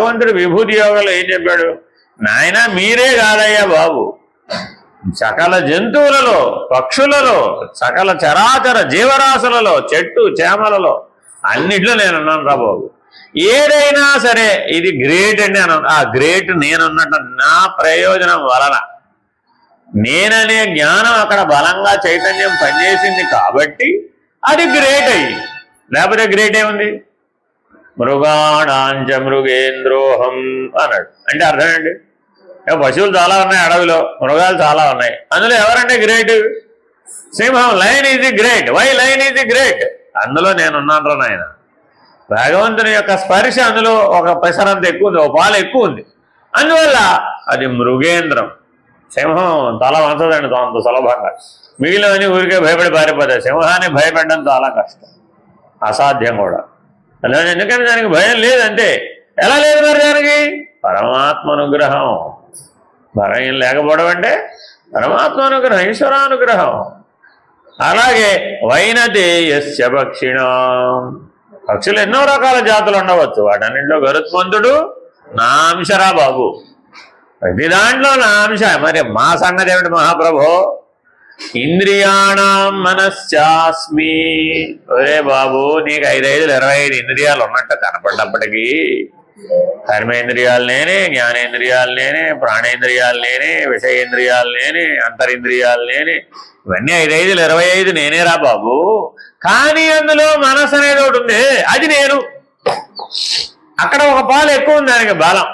భగవంతుడు విభూతి యోగంలో ఏం చెప్పాడు? నాయన మీరే కాదయ్యా బాబు, సకల జంతువులలో, పక్షులలో, సకల చరాచర జీవరాశులలో, చెట్టు చేమలలో అన్నిట్లో నేనున్నాను రా బాబు. ఏదైనా సరే ఇది గ్రేట్ అండి అని, ఆ గ్రేట్ నేనున్నట్టు నా ప్రయోజనం వలన, నేననే జ్ఞానం అక్కడ బలంగా చైతన్యం పనిచేసింది కాబట్టి అది గ్రేట్ అయ్యింది. లేకపోతే గ్రేట్ ఏముంది? మృగాణాంచ మృగేంద్రోహం అన్నాడు. అంటే అర్థం ఏంటి? పశువులు చాలా ఉన్నాయి అడవిలో, మృగాలు చాలా ఉన్నాయి, అందులో ఎవరంటే గ్రేట్? సింహం. Line is the great. Y line is the great? అందులో నేనున్నాను రా నాయన. భగవంతుని యొక్క స్పర్శ అందులో ఒక పెసరంత ఎక్కువ ఉంది, ఒక పాలు ఎక్కువ ఉంది, అందువల్ల అది మృగేంద్రం. సింహం తల వంచదండి అంత సులభంగా, మిగిలినవన్నీ ఊరికే భయపడి పారిపోతాయి. సింహాన్ని భయపడడం చాలా కష్టం, అసాధ్యం కూడా. ఎందుకంటే దానికి భయం లేదంటే. ఎలా లేదు మరి దానికి? పరమాత్మ అనుగ్రహం. భయం లేకపోవడం అంటే పరమాత్మ అనుగ్రహం, ఈశ్వరానుగ్రహం. అలాగే వైనతే యస్య పక్షిణాం, పక్షులు ఎన్నో రకాల జాతులు ఉండవచ్చు, వాటన్నింటిలో గరుత్మంతుడు నా అంశరా బాబు, ప్రతి దాంట్లో నా అంశ. మరి మా సంగతి ఏమిటి మహాప్రభో? ఇంద్రియాణం మనశ్చాస్మి. ఒరే బాబు, నీకు 5 25 ఇంద్రియాలు ఉన్నట్టు కనపడ్డప్పటికీ కర్మేంద్రియాలు నేనే, జ్ఞానేంద్రియాలు నేనే, ప్రాణేంద్రియాలు నేనే, విషయేంద్రియాలు నేనే, అంతరింద్రియాలు నేనే, ఇవన్నీ 5 25 నేనేరా బాబు. కానీ అందులో మనసు అనేది ఒకటి ఉంది, అది నేను. అక్కడ ఒక పాలు ఎక్కువ ఉంది దానికి బలం.